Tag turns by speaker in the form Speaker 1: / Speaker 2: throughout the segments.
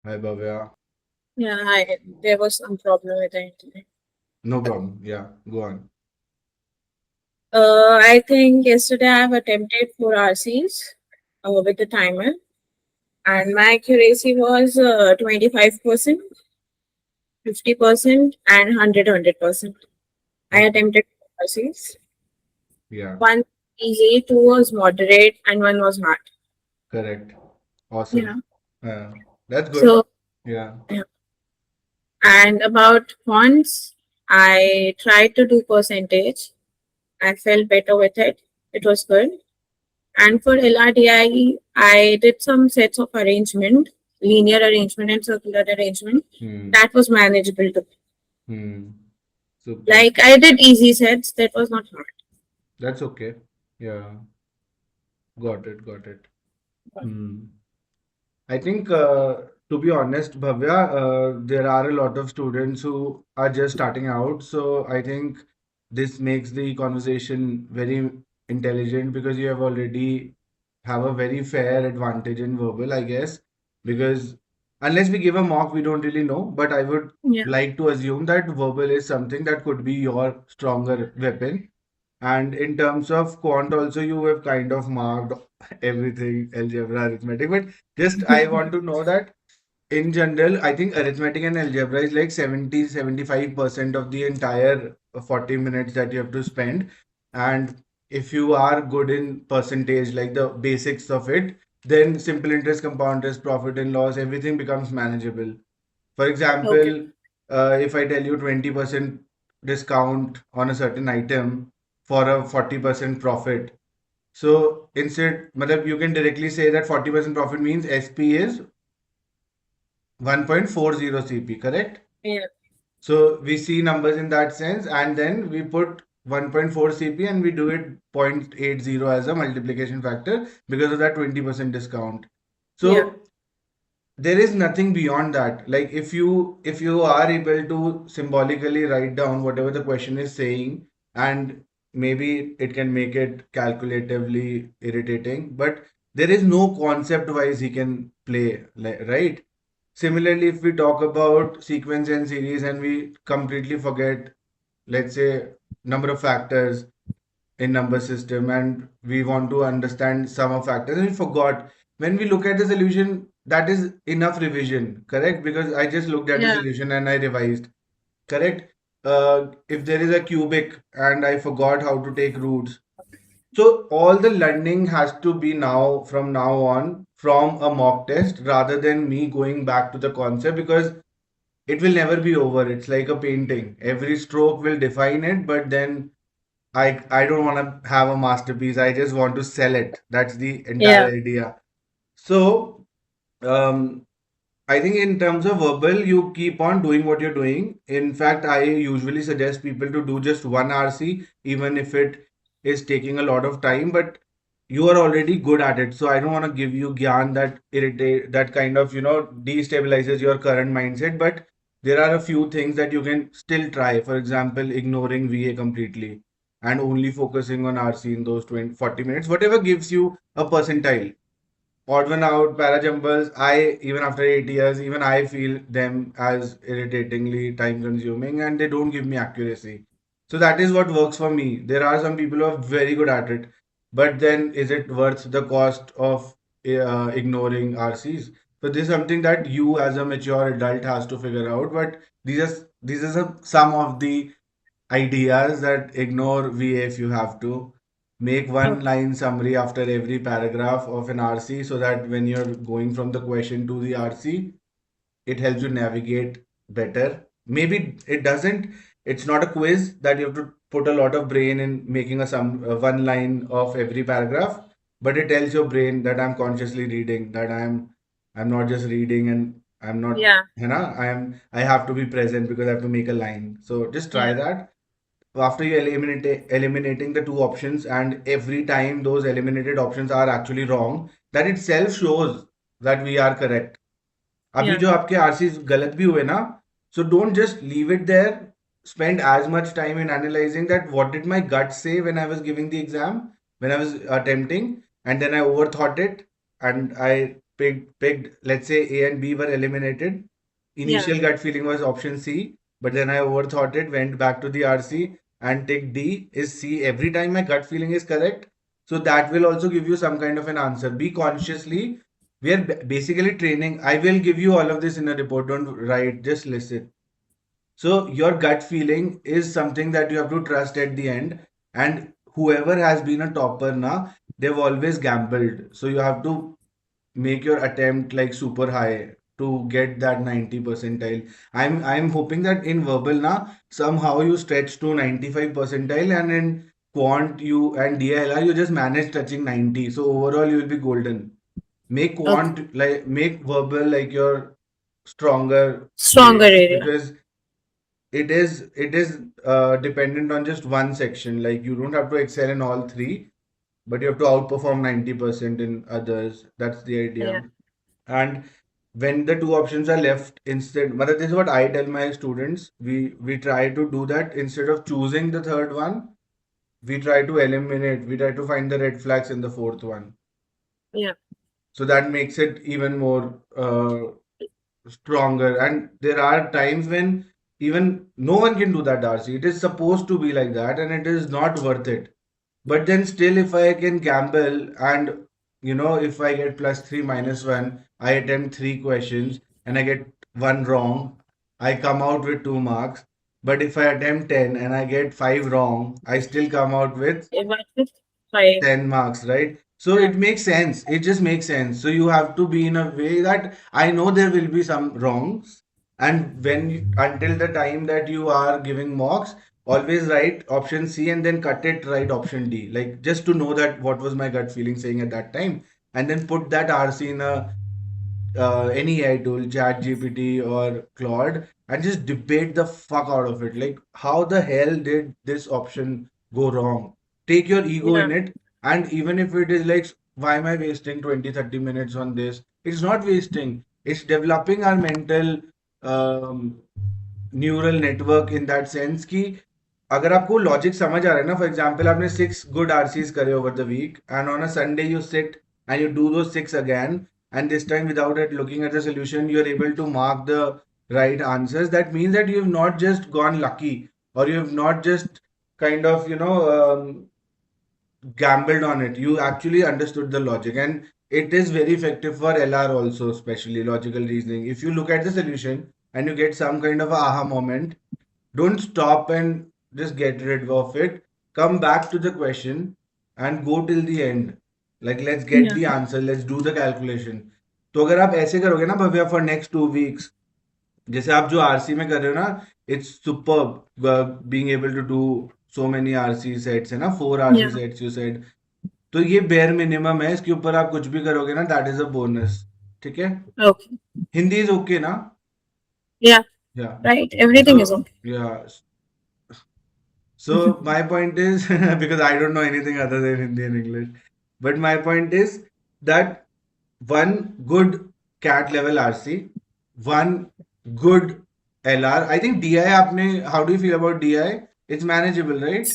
Speaker 1: Hi, Bhavya.
Speaker 2: Yeah, there was some problem with the internet.
Speaker 1: No problem. Yeah, go on.
Speaker 2: I think yesterday I have attempted 4 RCs with the timer, and my accuracy was 25%, 50%, and 100%. I
Speaker 1: Okay.
Speaker 2: attempted 4 RCs.
Speaker 1: Yeah,
Speaker 2: One easy, two was moderate, and one was hard.
Speaker 1: correct. Awesome.
Speaker 2: Yeah.
Speaker 1: Uh, that's good.
Speaker 2: So,
Speaker 1: Yeah.
Speaker 2: yeah. And about fonts, I tried to do percentage. I felt better with it. It was good. And for LRDI, I did some sets of arrangement, linear arrangement and circular arrangement.
Speaker 1: Hmm.
Speaker 2: That was manageable to me.
Speaker 1: Hmm. Super.
Speaker 2: Like I did easy sets, that was not hard.
Speaker 1: That's okay. Yeah. Got it. Got it. Hmm. I think, to be honest, Bhavya, there are a lot of students who are just starting out. So I think this makes the conversation very intelligent because you have already have a very fair advantage in verbal, I guess. Because unless we give a mock, we don't really know. But I would
Speaker 2: Yeah.
Speaker 1: like to assume that verbal is something that could be your stronger weapon. And in terms of quant, also you have kind of marked everything, algebra, arithmetic. But just I want to know that in general, I think arithmetic and algebra is like 70-75% of the entire 40 minutes that you have to spend. And if you are good in percentage, like the basics of it, then simple interest, compound interest, profit and loss, everything becomes manageable. For
Speaker 2: Okay.
Speaker 1: example, if I tell you 20% discount on a certain item for a 40% profit, so instead, matlab, you can directly say that 40% profit means SP is 1.40 CP, correct?
Speaker 2: Yeah.
Speaker 1: So we see numbers in that sense, and then we put 1.4 CP and we do it 0.80 as a multiplication factor because of that 20% discount.
Speaker 2: Yeah.
Speaker 1: So there is nothing beyond that. Like if you are able to symbolically write down whatever the question is saying, and maybe it can make it calculatively irritating, but there is no concept wise he can play, like, right? Similarly, if we talk about sequence and series and we completely forget, let's say, number of factors in number system, and we want to understand sum of factors and we forgot, when we look at the solution, that is enough revision, correct? Because I just looked at the
Speaker 2: Yeah.
Speaker 1: solution and I revised, correct? If there is a cubic and I forgot how to take roots, so all the learning has to be now from now on from a mock test rather than me going back to the concept, because it will never be over. It's like a painting, every stroke will define it, but then I don't want to have a masterpiece. I just want to sell it. That's the entire
Speaker 2: Yeah.
Speaker 1: idea. So, um, I think in terms of verbal, you keep on doing what you're doing. In fact, I usually suggest people to do just one RC, even if it is taking a lot of time, but you are already good at it. So I don't want to give you gyan that irritate, that kind of, destabilizes your current mindset. But there are a few things that you can still try. For example, ignoring VA completely and only focusing on RC in those 20, 40 minutes, whatever gives you a percentile. Odd one out, parajumbles, I, even after 8 years, even I feel them as irritatingly time consuming and they don't give me accuracy. So that is what works for me. There are some people who are very good at it, but then is it worth the cost of ignoring RCs? So this is something that you as a mature adult has to figure out. But these are some of the ideas that ignore VA if you have to. Make one
Speaker 2: Okay.
Speaker 1: line summary after every paragraph of an RC so that when you're going from the question to the RC, it helps you navigate better. Maybe it doesn't, it's not a quiz that you have to put a lot of brain in making one line of every paragraph, but it tells your brain that I'm consciously reading, that I'm not just reading and I'm not,
Speaker 2: Yeah.
Speaker 1: I have to be present because I have to make a line. So just try
Speaker 2: Yeah.
Speaker 1: that after you eliminating the two options, and every time those eliminated options are actually wrong, that itself shows that we are correct. अभी
Speaker 2: Yeah.
Speaker 1: जो आपके RCs गलत भी हुए ना, so don't just leave it there. Spend as much time in analyzing that what did my gut say when I was giving the exam, when I was attempting, and then I overthought it and I picked, let's say A and B were eliminated.
Speaker 2: Yeah.
Speaker 1: Initial gut feeling was option C, but then I overthought it, went back to the RC and ticked D. Is C every time my gut feeling is correct? So that will also give you some kind of an answer. Be consciously. We are basically training. I will give you all of this in a report. Don't write, just listen. So your gut feeling is something that you have to trust at the end. And whoever has been a topper now, they've always gambled. So you have to make your attempt like super high to get that 90 percentile. I'm hoping that in verbal now somehow you stretch to 95 percentile, and in quant you and DILR you just manage touching 90. So overall you will be golden. Make
Speaker 2: Okay.
Speaker 1: quant like make verbal like your stronger
Speaker 2: Stronger
Speaker 1: place,
Speaker 2: area.
Speaker 1: because it is dependent on just one section. Like you don't have to excel in all three, but you have to outperform 90% in others. That's the
Speaker 2: Yeah.
Speaker 1: idea. And when the two options are left, instead, but this is what I tell my students. We try to do that instead of choosing the third one. We try to eliminate. We try to find the red flags in the fourth one.
Speaker 2: Yeah.
Speaker 1: So that makes it even more stronger. And there are times when even no one can do that, Darcy. It is supposed to be like that, and it is not worth it. But then still, if I can gamble and if I get +3 -1, I attempt three questions and I get one wrong, I come out with 2 marks. But if I attempt 10 and I get five wrong, I still come out with
Speaker 2: About 5.
Speaker 1: 10 marks, right? So
Speaker 2: Yeah.
Speaker 1: it makes sense. It just makes sense. So you have to be in a way that I know there will be some wrongs. And until the time that you are giving mocks, always write option C and then cut it, write option D. Like just to know that what was my gut feeling saying at that time. And then put that RC in a any AI tool, ChatGPT or Claude, and just debate the fuck out of it. Like, how the hell did this option go wrong? Take your ego
Speaker 2: Yeah.
Speaker 1: in it, and even if it is like, why am I wasting 20-30 minutes on this? It's not wasting. It's developing our mental um, neural network in that sense कि अगर आपको logic समझ आ रहा है ना, for example आपने 6 good RCs करे over the weekend on a Sunday you sit and you do those 6 again, and this time without it looking at the solution you're able to mark the right answers. That means that you have not just gone lucky, or you have not just kind of gambled on it. You actually understood the logic, and it is very effective for LR also, especially logical reasoning. If you look at the solution and you get some kind of a aha moment, don't stop and just get rid of it. Come back to the question and go till the end. Like, let's get
Speaker 2: Yeah.
Speaker 1: the answer, let's do the calculation. तो अगर आप ऐसे करोगे ना Bhavya for next 2 weeks, जैसे आप जो RC में कर रहे हो ना, it's super being able to do so many RC sets है ना, 4 RC
Speaker 2: Yeah.
Speaker 1: Sets you said. तो ये बेयर मिनिमम है, इसके ऊपर आप कुछ भी करोगे ना, दैट इज अ बोनस. ठीक है.
Speaker 2: Okay.
Speaker 1: हिंदी इज ओके ना?
Speaker 2: Yeah.
Speaker 1: या.
Speaker 2: Right. Everything is
Speaker 1: so
Speaker 2: okay.
Speaker 1: या. So my point is because I don't know anything other than Hindi and English, but my point is that one good cat level RC, one good LR. I think DI आपने, how do you feel about DI? It's manageable, right?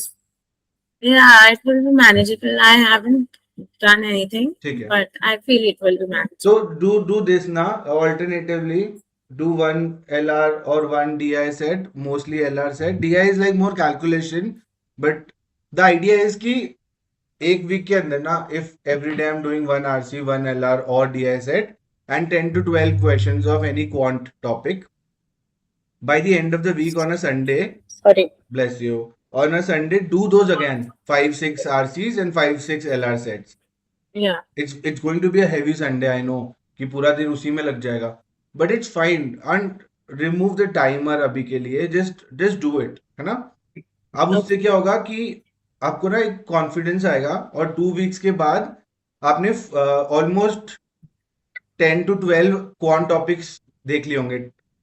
Speaker 2: Yeah, it will be manageable. I haven't done anything,
Speaker 1: ठीक है.
Speaker 2: but I feel it will be manageable.
Speaker 1: So do this now. Alternatively, do one LR or one DI set. Mostly LR set. DI is like more calculation, but the idea is कि एक week के अंदर ना, if every day I'm doing one RC, one LR or DI set and 10 to 12 questions of any quant topic, by the end of the week on a Sunday,
Speaker 2: Sorry.
Speaker 1: bless you, on a Sunday, do those again. 5-6 RCs and 5-6 LR sets.
Speaker 2: Yeah.
Speaker 1: It's going to be a heavy Sunday, I know, कि पूरा दिन उसी में लग जाएगा. But it's fine. And remove the timer अभी के लिए. Just do it, है ना? अब उससे क्या होगा कि आपको ना एक कॉन्फिडेंस आएगा, और 2 वीक्स के बाद आपने ऑलमोस्ट 10 to 12 क्वांट टॉपिक्स देख लिए होंगे.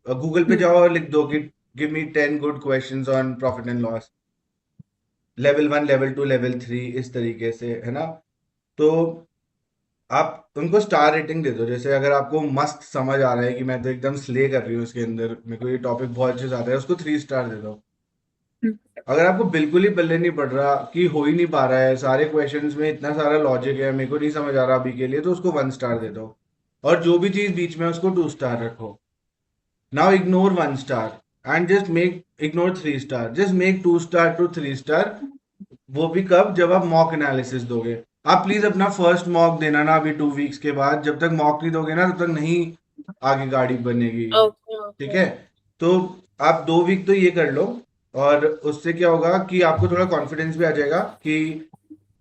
Speaker 1: गूगल पे जाओ और लिख दो कि give me 10 good questions on profit and loss, level 1, level 2, level 3, इस तरीके से, है ना? तो आप उनको स्टार रेटिंग दे दो. जैसे अगर आपको मस्त समझ आ रहा है कि मैं तो एकदम स्ले कर रही हूँ इसके अंदर, मेरे को ये टॉपिक बहुत अच्छे से आता है, उसको 3 स्टार दे दो. अगर आपको बिल्कुल ही पल्ले नहीं पड़ रहा, कि हो ही नहीं पा रहा है, सारे क्वेश्चंस में इतना सारा लॉजिक है, मेरे को नहीं समझ आ रहा अभी के लिए, तो उसको 1 स्टार दे दो. और जो भी चीज बीच में है, उसको 2 स्टार रखो. Now ignore 1 star and just make, ignore 3 star, just make 2 star to 3 star. वो भी कब, जब आप मॉक एनालिसिस दोगे. आप प्लीज अपना फर्स्ट मॉक देना ना अभी 2 वीक्स के बाद. जब तक मॉक नहीं दोगे ना, तब तक नहीं आगे गाड़ी बनेगी.
Speaker 2: Okay,
Speaker 1: ठीक
Speaker 2: okay.
Speaker 1: है. तो आप 2 वीक तो ये कर लो. और उससे क्या होगा कि आपको थोड़ा कॉन्फिडेंस भी आ जाएगा कि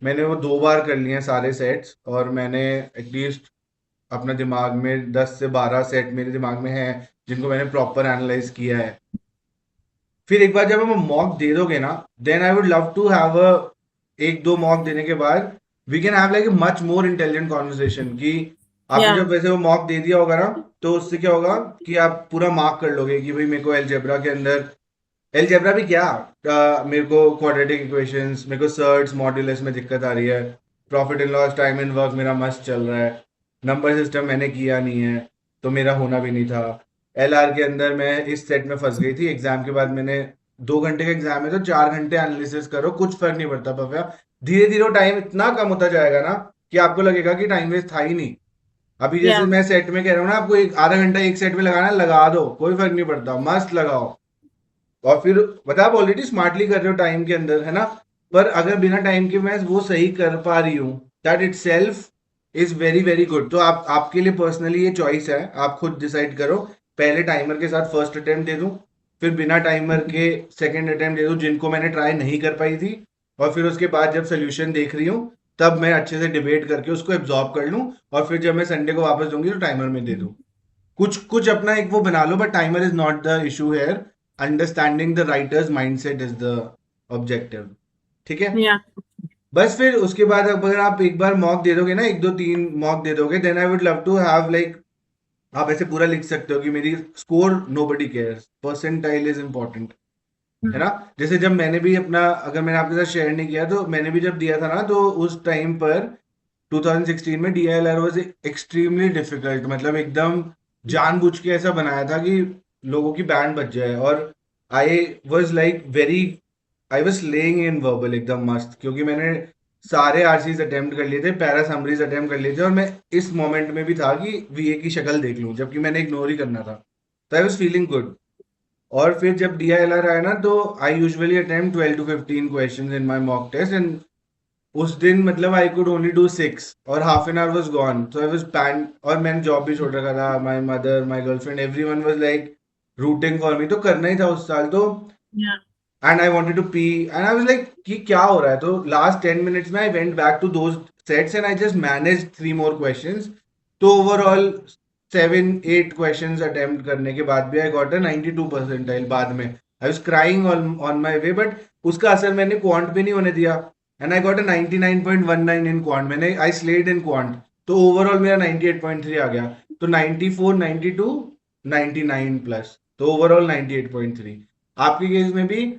Speaker 1: मैंने वो 2 बार कर लिए हैं सारे सेट्स, और मैंने एटलीस्ट अपना दिमाग में 10 से 12 सेट मेरे दिमाग में है जिनको मैंने प्रॉपर एनालाइज किया है. फिर एक बार जब हम मॉक दे दोगे ना, then I would love to have a, 1-2 mock देने के बाद we can have like a much more intelligent conversation. कि आपने
Speaker 2: Yeah,
Speaker 1: जब वैसे वो मॉक दे दिया होगा ना, तो उससे क्या होगा कि आप पूरा मार्क कर लोगे कि भाई मेरे को एलजेब्रा के अंदर, एलजेब्रा भी क्या, मेरे को क्वाड्रेटिक इक्वेशंस, मेरे को सर्ट्स मॉड्यूलस में दिक्कत आ रही है, profit and loss time and work मेरा मस्त चल रहा है, नंबर सिस्टम मैंने किया नहीं है तो मेरा होना भी नहीं था. एलआर के अंदर मैं इस सेट में फंस गई थी. एग्जाम के बाद मैंने, 2 घंटे का एग्जाम है तो 4 घंटे एनालिसिस करो, कुछ फर्क नहीं पड़ता भव्या. धीरे धीरे वो टाइम इतना कम होता जाएगा ना कि आपको लगेगा कि टाइम वेस्ट था ही नहीं. अभी जैसे
Speaker 2: yeah,
Speaker 1: मैं सेट में कह रहा हूँ ना, आपको एक आधा घंटा एक सेट में लगाना है, लगा दो, कोई फर्क नहीं पड़ता, मस्त लगाओ. और फिर बता, आप ऑलरेडी स्मार्टली कर रहे हो टाइम के अंदर, है ना. पर अगर बिना टाइम के मैं वो सही कर पा रही हूँ, that it self is very very good. तो आप, आपके लिए पर्सनली ये चॉइस है, आप खुद डिसाइड करो. पहले टाइमर के साथ फर्स्ट अटेम्प्ट दे दूं, फिर बिना टाइमर के सेकंड अटेम्प्ट दे दूं जिनको मैंने ट्राई नहीं कर पाई थी, और फिर उसके बाद जब सोल्यूशन देख रही हूँ, तब मैं अच्छे से डिबेट करके उसको एब्जॉर्ब कर लूं, और फिर जब मैं संडे को वापस दूंगी तो टाइमर में दे दूं. कुछ कुछ अपना एक वो बना लो, but timer is not the issue here. Understanding the writer's mindset is the objective. ठीक है.
Speaker 2: yeah,
Speaker 1: बस फिर उसके बाद अब अगर आप एक बार मॉक दे दोगे ना, 1 2 3 मॉक दे दोगे, then I would love to have like, आप ऐसे पूरा लिख सकते हो कि मेरी score nobody cares, percentile is important. है ना.
Speaker 2: mm,
Speaker 1: जैसे जब मैंने भी अपना, अगर मैंने आपके साथ शेयर नहीं किया, तो मैंने भी जब दिया था ना, तो उस टाइम पर 2016 में डीएलआर वाज एक्सट्रीमली डिफिकल्ट. मतलब एकदम जानबूझ के ऐसा बनाया था कि लोगों की बैंड बज जाए. और आई was like very, I was laying in verbal एकदम मस्त, क्योंकि मैंने सारे आरसीज अटेम्प्ट कर लिए थे, पैरा समरीज अटेम्प्ट कर लिए थे, और मैं इस मोमेंट में भी था कि वीए की शक्ल देख लूं, जबकि मैंने इग्नोर ही करना था. तो आई वाज फीलिंग गुड. और फिर जब डीआईएलआर आया ना, तो I usually attempt 12 to 15 questions in my mock test. And उस दिन मतलब आई कुड ओनली डू 6, और half an hour was gone. So I was pan, और मैंने जॉब भी छोड़ रखा था. My mother, my girlfriend, everyone was like rooting for me. तो करना ही था उस साल तो.
Speaker 2: yeah,
Speaker 1: and I wanted to pee, and I was like कि क्या हो रहा है. तो लास्ट 10 मिनट्स में I went back to those sets and I just manage 3 more questions. तो ओवरऑल 7 8 क्वेश्चंस अटेम्प्ट करने के बाद भी आई गॉट अ 92 परसेंटाइल. बाद में I was crying on on my way, but उसका असर मैंने क्वांट पे नहीं होने दिया. And I got a 99.19 in quant. मैंने, आई स्लेड इन क्वांट. तो ओवरऑल मेरा 98.3 आ गया. तो 94 92 99 प्लस, तो ओवरऑल 98.3. आपके केस में भी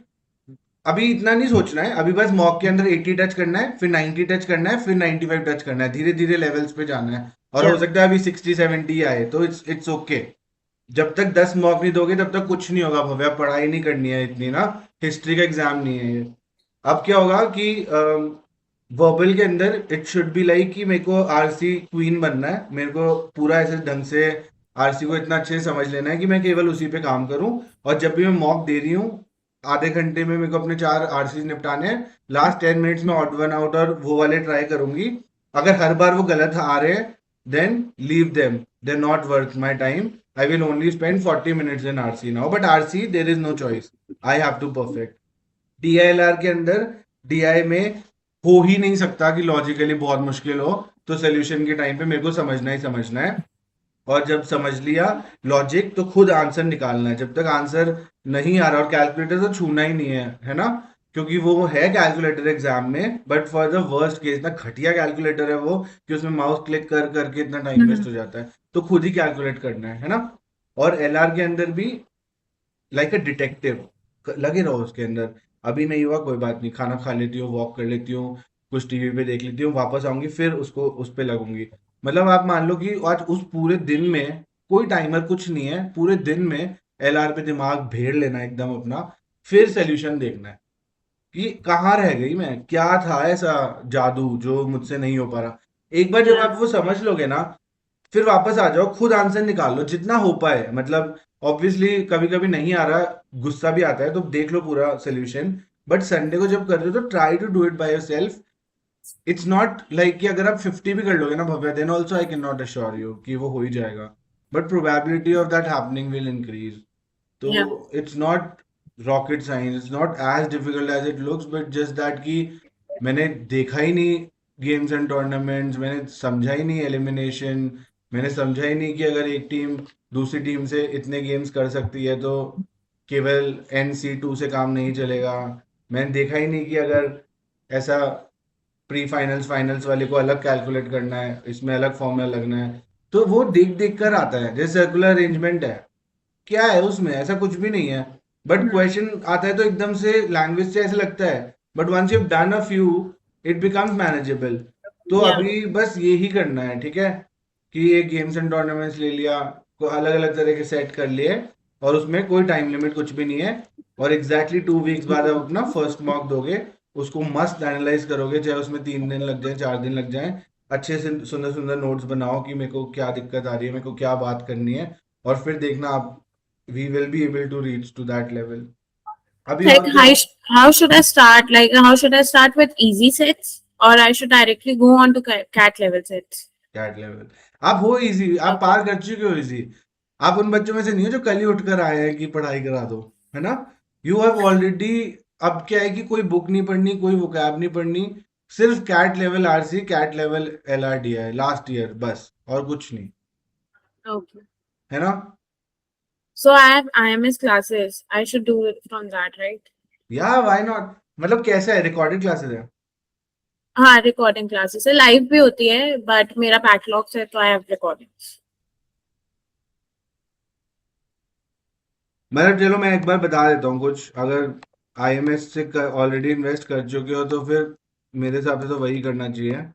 Speaker 1: अभी इतना नहीं सोचना है. अभी बस मॉक के अंदर 80 टच करना है, फिर 90 टच करना है, फिर 95 टच करना है. धीरे धीरे लेवल्स पे जाना है. और हो
Speaker 2: yeah,
Speaker 1: सकता है अभी 60 70 आए, तो इट्स ओके. जब तक 10 मॉक नहीं दोगे, तब तक कुछ नहीं होगा भव्या. पढ़ाई नहीं करनी है इतनी ना, हिस्ट्री का एग्जाम नहीं है ये. अब क्या होगा कि वर्बल के अंदर इट शुड बी लाइक कि मेरे को आरसी क्वीन बनना है. मेरे को पूरा ऐसे ढंग से आरसी को इतना अच्छे से समझ लेना है कि मैं केवल उसी पे काम करूं. और जब भी मैं मॉक दे रही हूँ, आधे घंटे में मेरे को अपने 4 आरसी निपटाने हैं. लास्ट 10 मिनट्स में ऑड वन आउट और वो वाले ट्राई करूंगी. अगर हर बार वो गलत आ रहे हैं, then leave them, they not worth my time. I will only spend 40 minutes in RC now. But RC there is no choice, I have to perfect. DILR के अंदर, डीआई में हो ही नहीं सकता कि लॉजिकली बहुत मुश्किल हो. तो सोल्यूशन के टाइम पे मेरे को समझना ही समझना है. और जब समझ लिया लॉजिक, तो खुद आंसर निकालना है. जब तक आंसर नहीं आ रहा, और कैलकुलेटर तो छूना ही नहीं है ना. क्योंकि वो है कैलकुलेटर एग्जाम में, but for the worst case, इतना घटिया कैलकुलेटर है वो कि उसमें माउस क्लिक कर करके इतना टाइम वेस्ट
Speaker 2: mm,
Speaker 1: हो जाता है. तो खुद ही कैलकुलेट करना है ना. और एलआर के अंदर भी लाइक अ डिटेक्टिव लगे रहो उसके अंदर. अभी नहीं हुआ कोई बात नहीं, खाना खा लेती हूँ, वॉक कर लेती हूँ, कुछ टीवी पे देख लेती हूँ, वापस आऊंगी, फिर उसको उस पे लगूंगी. मतलब आप मान लो कि आज उस पूरे दिन में कोई टाइमर कुछ नहीं है, पूरे दिन में एलआर पे दिमाग भेड़ लेना है एकदम अपना. फिर सोल्यूशन देखना है कि कहाँ रह गई मैं, क्या था ऐसा जादू जो मुझसे नहीं हो पा रहा. एक बार जब
Speaker 2: yeah,
Speaker 1: आप वो समझ लोगे ना, फिर वापस आ जाओ, खुद आंसर निकाल लो जितना हो पाए। मतलब ऑब्वियसली कभी कभी नहीं आ रहा, गुस्सा भी आता है, तो देख लो पूरा सोल्यूशन। बट संडे को जब कर रहे हो तो try to do it by yourself. It's not like कि अगर आप 50 भी कर लोगे ना Bhavya, then also I can not assure you कि वो हो ही जाएगा, but probability of that happening will increase. तो
Speaker 2: Yeah.
Speaker 1: It's not rocket science, it's not as difficult as it looks, but just that कि मैंने देखा ही नहीं गेम्स एंड टूर्नामेंट्स, मैंने समझा ही नहीं एलिमिनेशन, मैंने समझा ही नहीं कि अगर एक टीम दूसरी टीम से इतने गेम्स कर सकती है तो केवल NC2 से काम नहीं चलेगा। मैंने देखा ही नहीं कि अगर ऐसा प्री फाइनल्स फाइनल्स वाले को अलग कैलकुलेट करना है, इसमें अलग फॉर्मूला लगना है। तो वो देख देख कर आता है, जैसे सर्कुलर अरेंजमेंट है, क्या है उसमें, ऐसा कुछ भी नहीं है। But
Speaker 2: Hmm.
Speaker 1: क्वेश्चन आता है तो एकदम से लैंग्वेज से ऐसे लगता है, but once you done a few it becomes manageable. तो
Speaker 2: Yeah.
Speaker 1: अभी बस ये ही करना है, ठीक है, कि एक गेम्स एंड टूर्नामेंट्स ले लिया, को अलग अलग तरह के सेट कर लिए, और उसमें कोई टाइम लिमिट कुछ भी नहीं है। और एग्जैक्टली 2 वीक्स बाद आप अपना फर्स्ट मॉक दोगे, उसको मस्त एनालाइज करोगे, चाहे उसमें 3 दिन लग जाए, 4 दिन लग जाए। अच्छे से सुंदर सुंदर नोट्स बनाओ कि मेरे को क्या दिक्कत आ रही है, मेरे को क्या बात करनी है, और फिर देखना आप, we will be able to reach to that level. अभी
Speaker 2: Like
Speaker 1: और क्या?
Speaker 2: how should I start? Like how should I start with easy sets, or I should directly go on to cat level sets?
Speaker 1: CAT level आप हो easy, आप
Speaker 2: Okay.
Speaker 1: पार कर चुके हो easy. आप उन बच्चों में से नहीं हो जो कल ही उठकर आए हैं कि पढ़ाई करा दो, है ना? You have already. अब क्या है कि कोई बुक नहीं पढ़नी, कोई वोकैब नहीं पढ़नी, सिर्फ CAT level RC, CAT level LRDI last year, बस और कुछ नहीं,
Speaker 2: Okay.
Speaker 1: है ना?
Speaker 2: So I have IMS classes. I should do it from that, right?
Speaker 1: या व्हाई नॉट? मतलब कैसा है, रिकॉर्डेड क्लासेस है?
Speaker 2: हाँ, रिकॉर्डिंग क्लासेस है, लाइव भी होती है, बट मेरा बैकलॉग है तो आई हैव रिकॉर्डिंग्स।
Speaker 1: मतलब चलो मैं एक बार बता देता हूँ कुछ, अगर IMS से ऑलरेडी इन्वेस्ट कर चुके हो तो फिर मेरे हिसाब से तो वही करना चाहिए।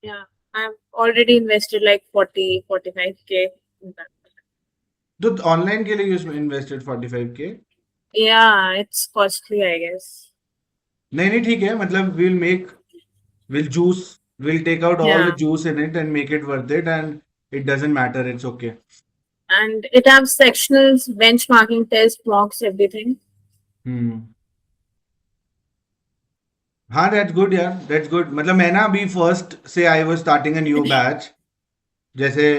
Speaker 2: Yeah, I've already invested like 40-45K in that.
Speaker 1: तो ऑनलाइन के लिए उसमें invested 45K?
Speaker 2: Yeah, it's costly, I guess.
Speaker 1: नहीं नहीं, ठीक है, मतलब will juice, will take out all the
Speaker 2: Yeah,
Speaker 1: juice in it and make it worth it, and it doesn't matter, it's okay.
Speaker 2: and it has sectionals, benchmarking tests, mocks, everything.
Speaker 1: Hmm. हाँ, that's good यार, that's good. मतलब मैं ना अभी first से I was starting a new batch, जैसे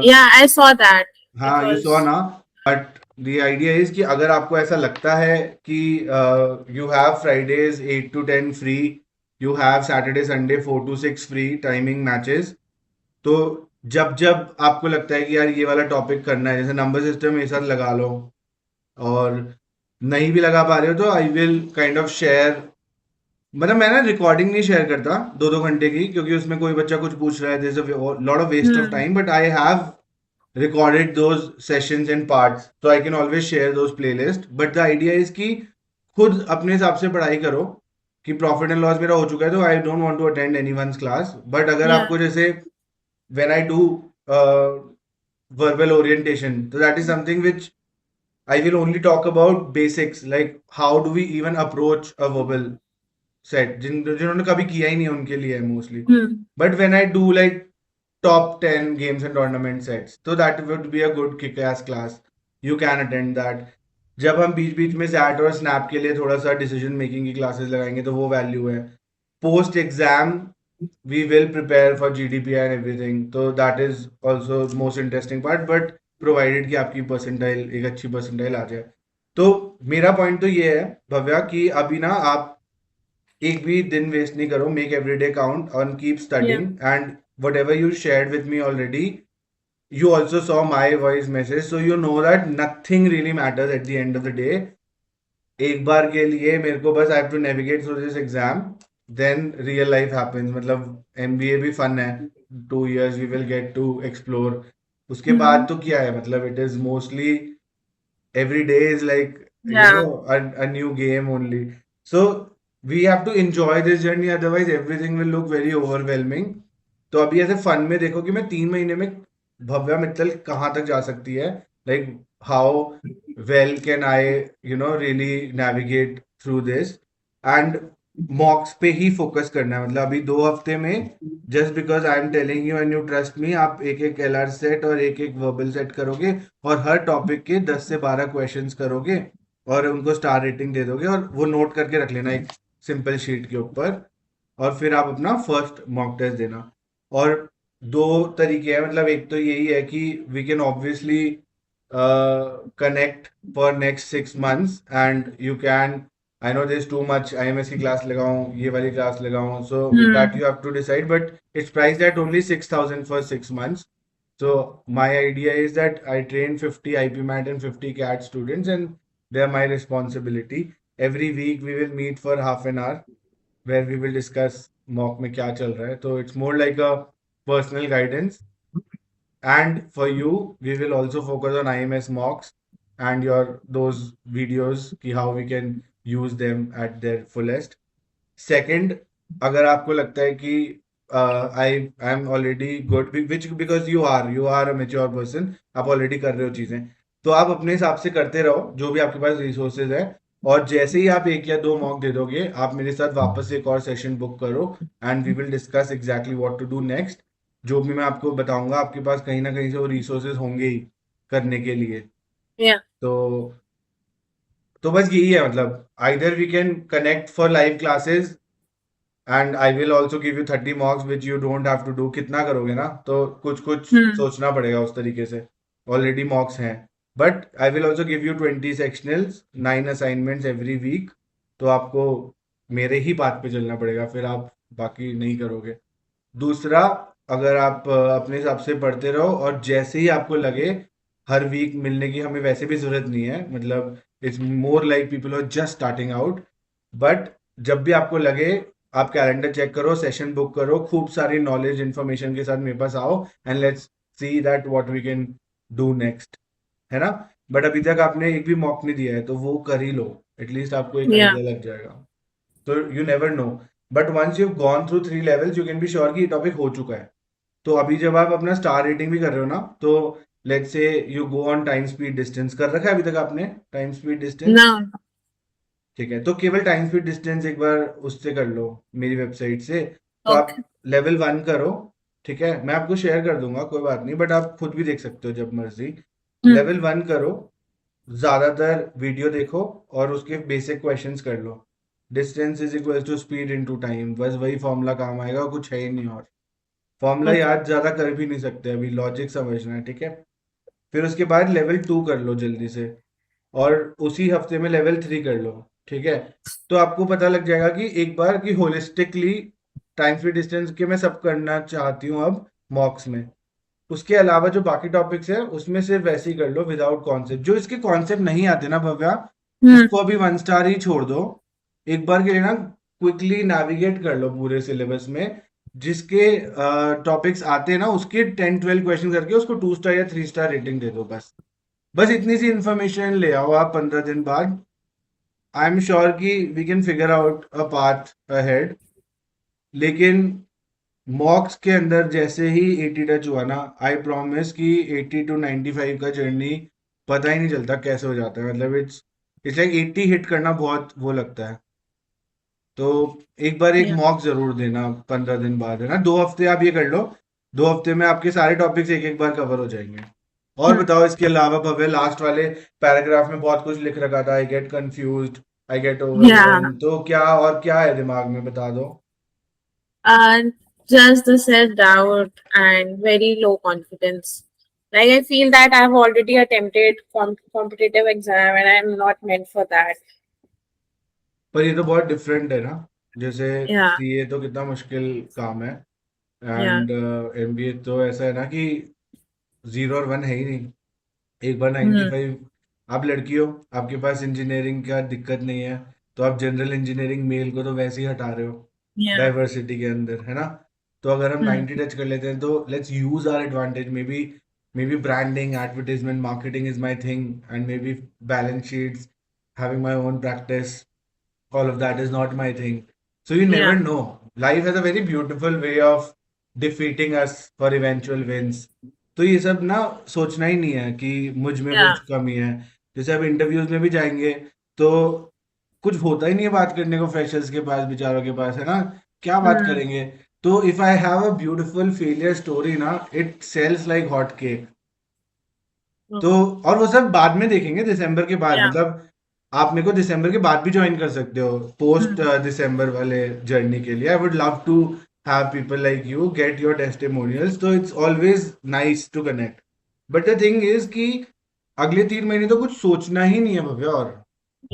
Speaker 2: Yeah, I saw that. It
Speaker 1: हाँ, you saw
Speaker 2: was
Speaker 1: ना। बट द आइडिया इज कि अगर आपको ऐसा लगता है कि you have Fridays 8 to 10 free, you have Saturday Sunday 4 to 6 free timing matches, तो जब जब आपको लगता है कि यार ये वाला टॉपिक करना है, जैसे नंबर सिस्टम ये साथ लगा लो, और नहीं भी लगा पा रहे हो तो I will kind of share. मतलब मैं ना रिकॉर्डिंग नहीं शेयर करता 2-2 घंटे की, क्योंकि उसमें कोई बच्चा कुछ पूछ रहा है, there is a lot of waste of
Speaker 2: hmm.
Speaker 1: Time, but I have recorded those sessions in parts, so I can always share those playlists. But the idea is कि खुद अपने हिसाब से पढ़ाई करो, कि प्रॉफिट एंड लॉस मेरा हो चुका है तो I don't want to attend anyone's class. But अगर
Speaker 2: Yeah,
Speaker 1: आपको जैसे when I do verbal orientation, so that is something which I will only talk about basics, like how do we even approach a verbal set, जिन्होंने कभी किया ही नहीं है उनके लिए है mostly.
Speaker 2: hmm.
Speaker 1: But when I do like top 10 games and tournament sets, so that would be a good kick-ass class, you can attend that। जब हम बीच बीच में सैट और स्नैप के लिए थोड़ा सा डिसीजन मेकिंग की क्लासेस लगाएंगे तो वो वैल्यू है। Post exam we will prepare for GDP and everything, तो that is also most interesting part, but provided कि आपकी परसेंटाइल एक अच्छी परसेंटाइल आ जाए। तो मेरा पॉइंट तो ये है भव्या कि अभी ना आप एक भी दिन वेस्ट नहीं करो, make everyday count and keep
Speaker 2: Yeah,
Speaker 1: studying, and whatever you shared with me already, you also saw my voice message, so you know that nothing really matters at the end of the day। एक बार के लिए मेरे को बस I have to navigate through this exam, then real life happens. मतलब MBA भी fun है, 2 years we will get to explore. उसके बाद
Speaker 2: hmm.
Speaker 1: तो क्या है, मतलब it is mostly every day is like,
Speaker 2: Yeah,
Speaker 1: a new game only. So we have to enjoy this journey, otherwise everything will look very overwhelming। तो अभी ऐसे fun में देखो कि मैं 3 महीने में भव्या मित्तल कहाँ तक जा सकती है, like how well can I really navigate through this। And मॉक्स पे ही फोकस करना है, मतलब अभी 2 हफ्ते में just because I am telling you and you trust me, आप एक एक एलआर सेट और एक एक वर्बल सेट करोगे और हर टॉपिक के 10 से 12 क्वेश्चंस करोगे और उनको स्टार रेटिंग दे दोगे और वो नोट करके रख लेना एक सिंपल शीट के ऊपर, और फिर आप अपना फर्स्ट मॉक टेस्ट देना। और दो तरीके हैं, मतलब एक तो यही है कि we can obviously connect for next 6 months and you can, I know there's too much IMS की क्लास लगाऊं ये वाली क्लास लगाऊं, so that
Speaker 2: Hmm.
Speaker 1: you have to decide, but it's priced at only 6,000 for 6 months. So my idea is that I train 50 IP MAT and 50 CAT students and they are my responsibility. Every week we will meet for half an hour where we will discuss mock में क्या चल रहा है, तो it's more like a personal guidance. And for you, we will also focus on IMS mocks and your those videos ki how we can use them at their fullest. Second, अगर आपको लगता है कि I am already good, which because you are a mature person, आप already कर रहे हो चीजें, तो आप अपने हिसाब से करते रहो जो भी आपके पास रिसोर्सेज है, और जैसे ही आप एक या दो मॉक दे दोगे आप मेरे साथ वापस एक और सेशन बुक करो and we will discuss exactly what to do next. जो भी मैं आपको बताऊंगा आपके पास कहीं ना कहीं से वो रिसोर्सेज होंगे ही करने के लिए।
Speaker 2: Yeah.
Speaker 1: तो बस यही है, मतलब either we can connect for live classes and I will also give you 30 marks which you don't have to do, कितना करोगे ना, तो कुछ कुछ
Speaker 2: Hmm.
Speaker 1: सोचना पड़ेगा उस तरीके से, ऑलरेडी मॉक्स हैं। But I will also give you 20 sectionals, 9 assignments every week, तो आपको मेरे ही बात पे चलना पड़ेगा, फिर आप बाकी नहीं करोगे। दूसरा, अगर आप अपने हिसाब से पढ़ते रहो और जैसे ही आपको लगे, हर वीक मिलने की हमें वैसे भी जरूरत नहीं है, मतलब it's more like people are just starting out, but जब भी आपको लगे आप कैलेंडर चेक करो, सेशन बुक करो, खूब सारी नॉलेज इन्फॉर्मेशन के साथ मेरे पास आओ and let's see that what we can do next, है ना। बट अभी तक आपने एक भी मॉक नहीं दिया है तो वो कर ही लो, एटलीस्ट आपको एक
Speaker 2: Yeah.
Speaker 1: आइडिया लग जाएगा। तो you never know, but once you gone through 3 levels you can be sure कि ये टॉपिक हो चुका है। तो अभी जब आप अपना स्टार रेटिंग भी कर रहे हो ना, तो let's say you go on time speed distance, कर रखा है अभी तक आपने टाइम स्पीड डिस्टेंस?
Speaker 2: No.
Speaker 1: ठीक है, तो केवल टाइम स्पीड डिस्टेंस एक बार उससे कर लो, मेरी वेबसाइट से। तो आप
Speaker 2: Okay.
Speaker 1: लेवल 1 करो, ठीक है, मैं आपको शेयर कर दूंगा, कोई बात नहीं, बट आप खुद भी देख सकते हो जब मर्जी।
Speaker 2: Hmm.
Speaker 1: लेवल 1 करो, ज्यादातर वीडियो देखो और उसके बेसिक क्वेश्चंस कर लो। Distance is equal to speed into time, बस वही फॉर्मूला काम आएगा, कुछ है ही नहीं और। Formula
Speaker 2: Okay.
Speaker 1: याद ज्यादा कर भी नहीं सकते, अभी लॉजिक समझना है, ठीक है। फिर उसके बाद लेवल 2 कर लो जल्दी से, और उसी हफ्ते में लेवल 3 कर लो, ठीक है। तो आपको पता लग जाएगा कि एक बार कि होलिस्टिकली टाइम स्पीड डिस्टेंस के मैं सब करना चाहती हूँ अब मॉक्स में। उसके अलावा जो बाकी टॉपिक्स है उसमें सिर्फ वैसे ही कर लो विदाउट कॉन्सेप्ट, जो इसके कॉन्सेप्ट नहीं आते ना भव्या,
Speaker 2: Hmm.
Speaker 1: उसको अभी 1 स्टार ही छोड़ दो। एक बार के लिए ना क्विकली नेविगेट कर लो पूरे सिलेबस में, जिसके टॉपिक्स आते हैं ना उसके 10-12 क्वेश्चन करके उसको 2 स्टार या 3 स्टार रेटिंग दे दो, बस। बस इतनी सी इंफॉर्मेशन ले आओ आप 15 दिन बाद, आई एम श्योर कि we can figure out a path ahead. लेकिन मॉक्स के अंदर जैसे ही 80 टच हुआ ना, आई प्रॉमिस कि 80 to 95 का जर्नी पता ही नहीं चलता कैसे हो जाता है, मतलब इट्स लाइक 80 हिट करना बहुत वो लगता है। तो एक बार एक
Speaker 2: Yeah.
Speaker 1: मॉक जरूर देना 15 दिन बाद, है ना, 2 हफ्ते आप ये कर लो, 2 हफ्ते में आपके सारे टॉपिक्स एक एक बार कवर हो जाएंगे। और
Speaker 2: Hmm.
Speaker 1: बताओ इसके अलावा भव्य, लास्ट वाले पैराग्राफ में बहुत कुछ लिख रखा था, I get confused, I get
Speaker 2: Yeah.
Speaker 1: Overwhelm, तो क्या और क्या है दिमाग में, बता दो।
Speaker 2: Uh, just the self-doubt and very low confidence. Like I feel that I've already attempted competitive exam and I'm not meant for that.
Speaker 1: पर ये तो बहुत डिफरेंट है ना, जैसे
Speaker 2: Yeah.
Speaker 1: सीए तो कितना मुश्किल काम है,
Speaker 2: Yeah.
Speaker 1: एंड एमबीए तो ऐसा है ना कि 0 और 1 है ही नहीं, एक बार
Speaker 2: Hmm.
Speaker 1: 95, आप लड़की हो, आपके पास इंजीनियरिंग का दिक्कत नहीं है, तो आप जनरल इंजीनियरिंग मेल को तो वैसे ही हटा रहे हो
Speaker 2: Yeah.
Speaker 1: डाइवर्सिटी के अंदर, है ना। तो अगर हम
Speaker 2: Hmm.
Speaker 1: 90 टच कर लेते हैं तो let's use our advantage, maybe branding advertisement marketing is my thing, and maybe balance sheets, having my own practice, all of that is not my thing. So you never
Speaker 2: Yeah.
Speaker 1: know. Life has a very beautiful way of defeating us for eventual wins. तो ये सब ना सोचना ही नहीं है कि मुझ में
Speaker 2: Yeah.
Speaker 1: कुछ कमी है। जैसे अब इंटरव्यूज में भी जाएंगे तो कुछ होता ही नहीं है बात करने को फ्रेशर्स के पास, बेचारों के पास, है ना? क्या बात
Speaker 2: Hmm.
Speaker 1: करेंगे? तो if I have a beautiful failure story ना, it sells like hot cake. तो
Speaker 2: Hmm.
Speaker 1: और वो सब बाद में देखेंगे दिसंबर के बाद,
Speaker 2: Yeah.
Speaker 1: मतलब आप मेरे को दिसंबर के बाद भी ज्वाइन कर सकते हो पोस्ट
Speaker 2: Hmm.
Speaker 1: दिसंबर वाले जर्नी के लिए। I would love to have people like you get your testimonials, तो it's always nice to connect. But the thing is कि अगले 3 महीने तो कुछ सोचना ही नहीं है भव्या। और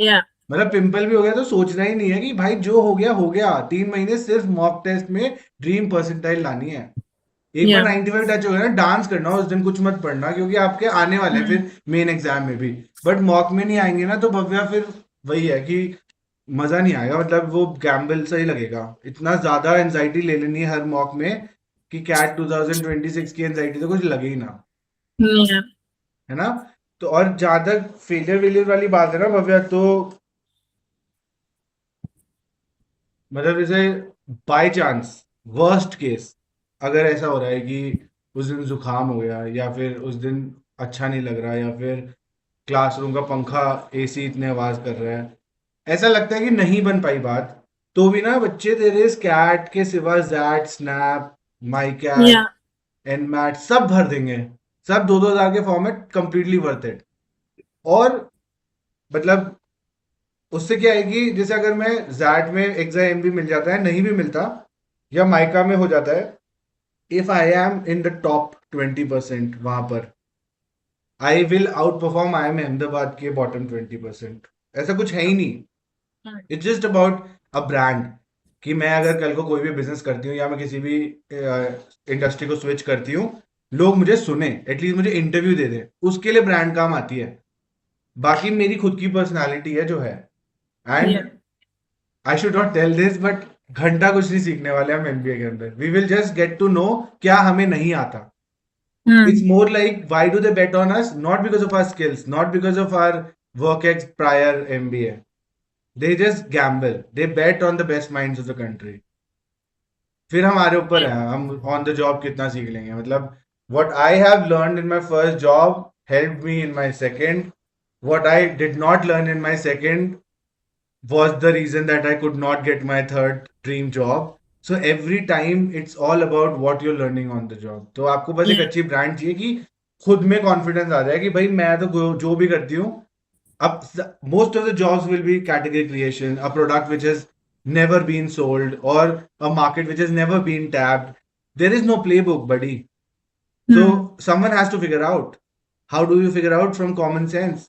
Speaker 2: Yeah.
Speaker 1: मतलब पिंपल भी हो गया तो सोचना ही नहीं है कि भाई जो हो गया हो गया। 3 महीने सिर्फ मॉक टेस्ट में ड्रीम परसेंटाइल लानी है। एक बार
Speaker 2: Yeah.
Speaker 1: 95 टच हो गया ना, डांस करना उस दिन, कुछ मत पढ़ना, क्योंकि आपके आने वाले हैं
Speaker 2: Hmm.
Speaker 1: फिर मेन एग्जाम में भी। बट मॉक में नहीं आएंगे ना तो भव्या फिर वही है कि मजा नहीं आएगा, मतलब वो गैम्बल सा ही लगेगा। इतना ज्यादा एंजाइटी ले लेनी है हर मॉक में कि कैट 2026 की एंजाइटी तो कुछ लगे ही ना,
Speaker 2: Yeah.
Speaker 1: है ना? तो और जहां तक फेलियर वेलियर वाली बात है ना भव्या, तो मतलब जैसे बाय चांस वर्स्ट केस अगर ऐसा हो रहा है कि उस दिन जुकाम हो गया, या फिर उस दिन अच्छा नहीं लग रहा, या फिर क्लासरूम का पंखा एसी इतने आवाज कर रहा है, ऐसा लगता है कि नहीं बन पाई बात, तो भी ना बच्चे तेरे स्कैट के सिवा जैट, स्नैप, माई कैट,
Speaker 2: Yeah.
Speaker 1: एन मैट सब भर देंगे। सब 2-2 हज़ार के फॉर्मेट कंप्लीटली वर्थ इट। और मतलब उससे क्या है कि जैसे अगर मैं जैट में एग्जा एम भी मिल जाता है, नहीं भी मिलता, या माइका में हो जाता है, if I am in the top 20% वहां पर, I will out perform I am Ahmedabad के बॉटम 20%। ऐसा कुछ है ही नहीं।
Speaker 2: Hmm.
Speaker 1: It's just about a brand, कि मैं अगर कल को कोई भी बिजनेस करती हूँ या मैं किसी भी इंडस्ट्री को स्विच करती हूँ, लोग मुझे सुने, एटलीस्ट मुझे इंटरव्यू दे दें, उसके लिए ब्रांड काम आती है। बाकी मेरी खुद की पर्सनालिटी है जो है। And
Speaker 2: Yeah.
Speaker 1: I should not tell this, but घंटा कुछ नहीं सीखने वाले हम एमबीए के अंदर। We will just get to know क्या हमें नहीं आता। It's
Speaker 2: Hmm.
Speaker 1: more like, why do they bet on us? Not because of our skills, not because of our work ex prior MBA. They just gamble. They bet on the best minds of the country. फिर हमारे ऊपर है हम on the job कितना सीख लेंगे। मतलब what I have learned in my first job helped me in my second. What I did not learn in my second was the reason that I could not get my third dream job. So every time it's all about what you're learning on the job. तो आपको बस एक
Speaker 2: Yeah.
Speaker 1: अच्छी brand चाहिए कि खुद में confidence आ जाए कि भाई मैं तो जो भी करती हूँ। अब most of the jobs will be category creation, a product which has never been sold, or a market which has never been tapped. There is no playbook, buddy.
Speaker 2: Hmm.
Speaker 1: So someone has to figure out. How do you figure out? From common sense.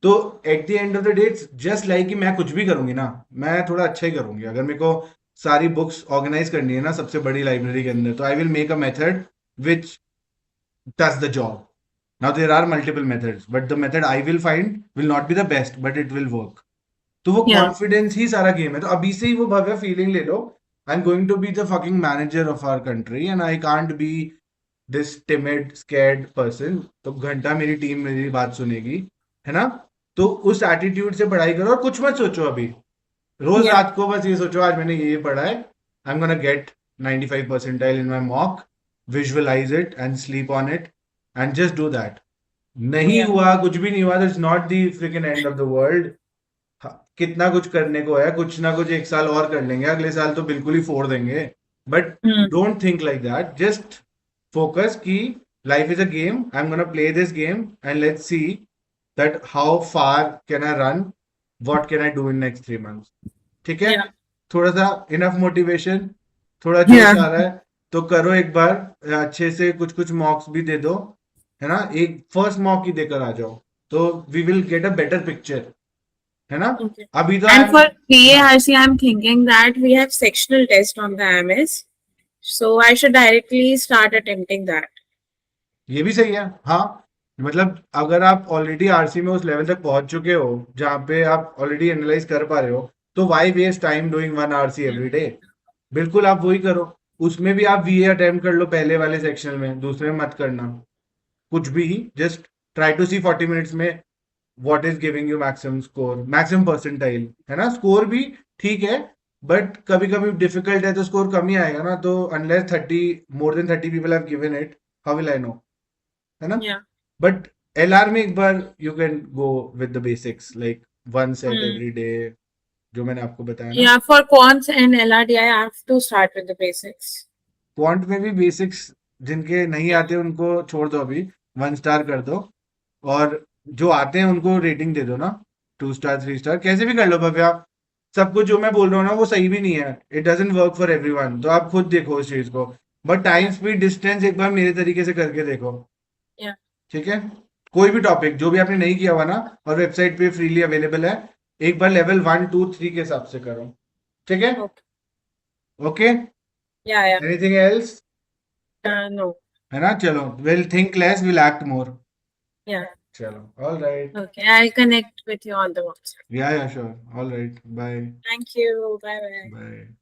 Speaker 1: तो at the end of the day it's just like कि मैं कुछ भी करूंगी ना, मैं थोड़ा अच्छा ही करूंगी। अगर मेरे को सारी बुक्स ऑर्गेनाइज करनी है ना सबसे बड़ी लाइब्रेरी के अंदर, तो I will make a method which does the job. Now there are multiple methods, but the method I will find will not be the best, but it will work. तो वो
Speaker 2: Yeah.
Speaker 1: कॉन्फिडेंस ही सारा game है। तो अभी से ही वो भव्य feeling ले लो, I am going to be the fucking manager of our country and I can't be this timid scared person. तो घंटा मेरी टीम मेरी बात सुनेगी, है ना? तो उस एटीट्यूड से पढ़ाई करो और कुछ मत सोचो अभी। रोज
Speaker 2: Yeah.
Speaker 1: रात को बस ये सोचो आज मैंने ये पढ़ा है, I am gonna get 95 percentile in my mock, visualize it and sleep on it and just do that. नहीं
Speaker 2: Yeah.
Speaker 1: हुआ, कुछ भी नहीं हुआ, that's not the freaking end of the world. कितना कुछ करने को है, कुछ ना कुछ एक साल और कर लेंगे, अगले साल तो बिल्कुल ही फोड़ देंगे। But
Speaker 2: Hmm.
Speaker 1: Don't think like that, just focus कि life is a game, I am gonna play this game and let's see that how far can I run, what can I do in next 3 months. ठीक है?
Speaker 2: Yeah.
Speaker 1: थोड़ा सा enough motivation, थोड़ा जोश
Speaker 2: Yeah.
Speaker 1: आ रहा है तो करो एक बार अच्छे से, कुछ कुछ मॉक्स भी दे दो, है ना? एक फर्स्ट मॉक ही देकर आ जाओ, तो we will get a better picture, है ना?
Speaker 2: Okay.
Speaker 1: अभी तो आई
Speaker 2: And
Speaker 1: एम,
Speaker 2: for
Speaker 1: हाँ,
Speaker 2: PARC, I'm thinking that we have sectional test on the MS, so I should directly start attempting that.
Speaker 1: ये भी सही है। हाँ, मतलब अगर आप ऑलरेडी आरसी में उस लेवल तक पहुंच चुके हो जहाँ पे आप ऑलरेडी एनालाइज कर पा रहे हो, तो why waste time doing one RC every day? बिल्कुल आप वही करो। उसमें भी आप वीए अटेम्प्ट कर लो पहले वाले सेक्शन में, दूसरे में मत करना कुछ भी। Just try to see 40 minutes में what is giving you maximum score, maximum percentile, है ना? स्कोर भी ठीक है, बट कभी कभी डिफिकल्ट है तो स्कोर कम ही आएगा ना। तो unless 30 more than 30 people have given it, how will I know, है ना?
Speaker 2: Yeah.
Speaker 1: बट एलआर में एक बार you can go with the basics, like one set
Speaker 2: Hmm.
Speaker 1: Every day, जो मैंने आपको बताया ना।
Speaker 2: Yeah, for quants and LRDI, I have to start with the basics.
Speaker 1: Quant में भी बेसिक्स जिनके नहीं आते उनको छोड़ दो, अभी 1 स्टार कर दो, और जो आते हैं उनको रेटिंग दे दो ना, 2 स्टार 3 स्टार कैसे भी कर लो भव्या। सब कुछ जो मैं बोल रहा हूँ ना वो सही भी नहीं है, it doesn't work for everyone, तो आप खुद देखो उस चीज को। बट टाइम स्पीड डिस्टेंस एक बार मेरे तरीके से करके देखो,
Speaker 2: Yeah.
Speaker 1: ठीक है। कोई भी टॉपिक जो भी आपने नहीं किया हुआ ना, और वेबसाइट पे फ्रीली अवेलेबल है, एक बार लेवल 1 2 3 के हिसाब से करो, ठीक है।
Speaker 2: Okay.
Speaker 1: Okay,
Speaker 2: Yeah, yeah.
Speaker 1: Anything else?
Speaker 2: No.
Speaker 1: है ना, चलो, will think less will act more.
Speaker 2: Yeah.
Speaker 1: चलो, all right,
Speaker 2: Okay. I'll connect with you on the WhatsApp.
Speaker 1: या sure, all right, bye
Speaker 2: Thank you. Bye bye.
Speaker 1: Bye.